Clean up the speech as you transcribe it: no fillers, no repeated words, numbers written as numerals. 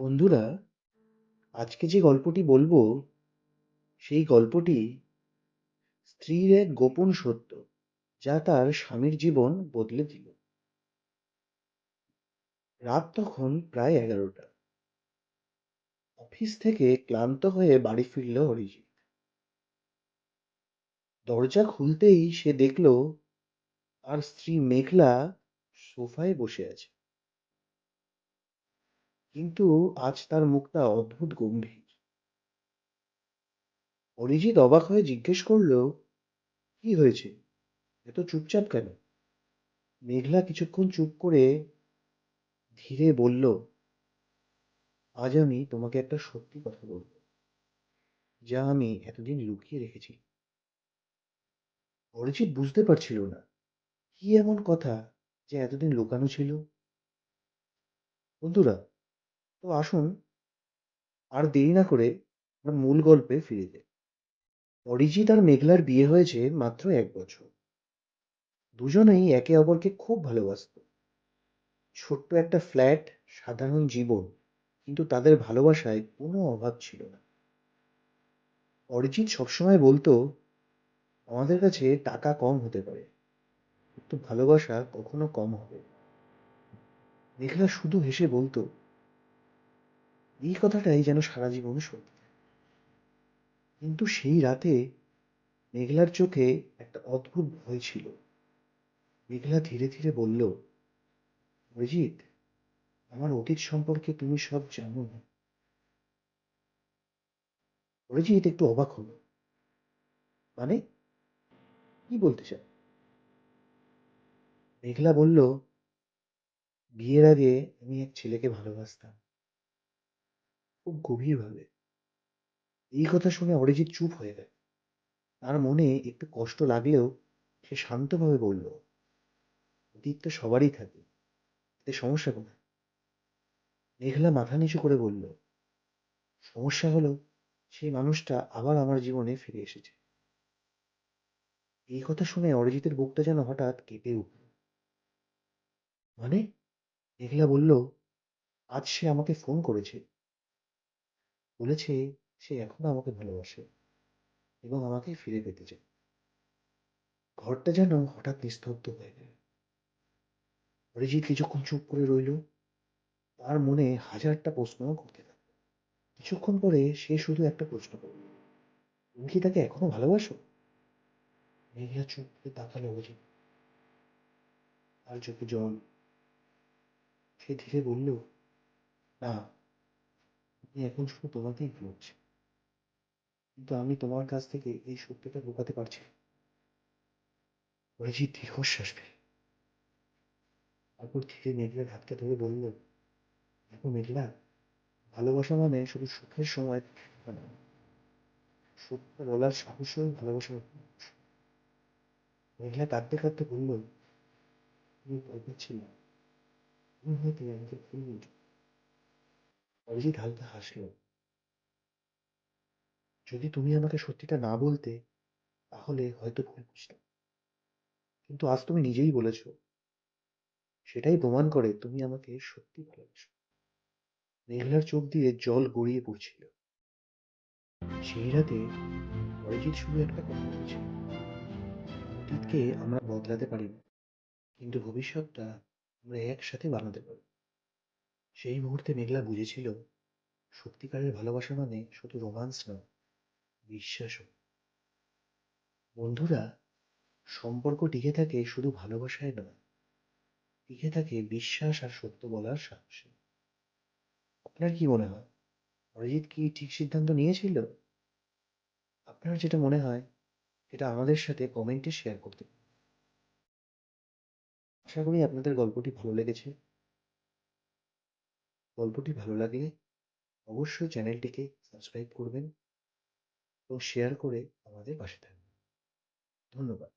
বন্ধুরা, আজকে যে গল্পটি বলবো সেই গল্পটি স্ত্রীর এক গোপন সত্য যা তার স্বামীর জীবন বদলে দিল। রাত তখন প্রায় 11টা। অফিস থেকে ক্লান্ত হয়ে বাড়ি ফিরল অরিজিৎ। দরজা খুলতেই সে দেখল আর স্ত্রী মেঘলা সোফায় বসে আছে, কিন্তু আজ তার মুখটা অদ্ভুত গম্ভীর। অরিজিৎ অবাক হয়ে জিজ্ঞেস করলো, কি হয়েছে, এত চুপচাপ কেন? মেঘলা কিছুক্ষণ চুপ করে ধীরে বলল, আজ আমি তোমাকে একটা সত্যি কথা বলবো, যা আমি এতদিন লুকিয়ে রেখেছি। অরিজিৎ বুঝতে পারছিল না কি এমন কথা যে এতদিন লুকানো ছিল। বন্ধুরা, তো আসুন আর দেরি না করে আমরা মূল গল্পে ফিরে যাই। অরিজিৎ আর মেঘলার বিয়ে হয়েছে মাত্র 1 বছর। দুজনেই একে অপরকে খুব ভালোবাসতো। ছোট্ট একটা ফ্ল্যাট, সাধারণ জীবন, কিন্তু তাদের ভালোবাসায় কোনো অভাব ছিল না। অরিজিৎ সবসময় বলতো, আমাদের কাছে টাকা কম হতে পারে, কিন্তু ভালোবাসা কখনো কম হবে না। মেঘলা শুধু হেসে বলতো, এই কথাটাই যেন সারা জীবন সত্যি। কিন্তু সেই রাতে মেঘলার চোখে একটা অদ্ভুত ভয় ছিল। মেঘলা ধীরে ধীরে বলল, অরিজিৎ, আমার অতীত সম্পর্কে তুমি সব জানো না। অরিজিৎ একটু অবাক হলো, মানে, কি বলতে চায়? মেঘলা বলল, বিয়ের আগে আমি এক ছেলেকে ভালোবাসতাম, খুব গভীরভাবে। এই কথা শুনে অরিজিৎ চুপ হয়ে গেল। তার মনে একটু কষ্ট লাগলেও সে শান্তভাবে বলল, অতীত তো সবারই থাকে, এতে সমস্যা কোথায়? মেঘলা মাথা নিচু করে বলল, সমস্যা হলো সেই মানুষটা আবার আমার জীবনে ফিরে এসেছে। এই কথা শুনে অরিজিতের বুকটা যেন হঠাৎ কেঁপে উঠল। মানে? মেঘলা বলল, আজ সে আমাকে ফোন করেছে, বলেছে সে এখনো আমাকে ভালোবাসে এবং আমাকে ফিরে পেতে চায়। ঘরটা যেন হঠাৎ নিস্তব্ধ হয়ে গেল। অরিজিৎ কিছুক্ষণ চুপ করে রইল। তার মনে হাজারটা প্রশ্ন ঘুরতে থাকলো। কিছুক্ষণ পরে সে শুধু একটা প্রশ্ন করল, তুমি কি তাকে এখনো ভালোবাসো? মেঘলা চুপ করে তাকালো অরিজিৎ, আর চোখে জল। সে ধীরে বলল, না, আমি এখন শুধু তোমাকেই ভালোবাসি, কিন্তু আমি তোমার কাছ থেকে এই সত্যটা লুকাতে পারছি না। অরিজিৎ দীর্ঘশ্বাস ফেলে, তারপর ধীরে মেঘলার হাতটা ধরে বলল, দেখো মেঘলা, ভালোবাসা মানে শুধু সুখের সময় থাকে না, সত্যটা বলার সাহসও ভালোবাসার অংশ। মেঘলা কাঁদতে কাঁদতে বলল, তুমি ভয় পাচ্ছিলে, তুমি হয়তো আমাকে ভুল বুঝো। অরিজিৎ হালকা হাসল, যদি তুমি আমাকে সত্যিটা না বলতে তাহলে হয়তো ভুল বুঝতাম, কিন্তু আজ তুমি নিজেই বলেছো, সেটাই প্রমাণ করে তুমি আমাকে সত্যি ভালোবাসো। মেঘলার চোখ দিয়ে জল গড়িয়ে পড়ছিল। সেই রাতে অরিজিৎ শুধু একটা কথা বলেছিল, অতীতকে আমরা বদলাতে পারি না, কিন্তু ভবিষ্যৎটা আমরা একসাথে বানাতে পারি। সেই মুহূর্তে মেঘলা বুঝেছিল, সত্যিকারের ভালোবাসা মানে শুধু রোমান্স নয়, বিশ্বাসও। বন্ধুরা, সম্পর্ক টিকে থাকে শুধু ভালোবাসায় নয়, টিকে থাকে বিশ্বাস আর সত্য বলার সাহসে। আপনার কি মনে হয়, অরিজিৎ কি ঠিক সিদ্ধান্ত নিয়েছিল? আপনার যেটা মনে হয় সেটা আমাদের সাথে কমেন্টে শেয়ার করতে পারেন। আশা করি আপনাদের গল্পটি ভালো লেগেছে। গল্পটি ভালো লাগলে অবশ্যই চ্যানেলটিকে সাবস্ক্রাইব করবেন এবং শেয়ার করে আমাদের পাশে থাকবেন। ধন্যবাদ।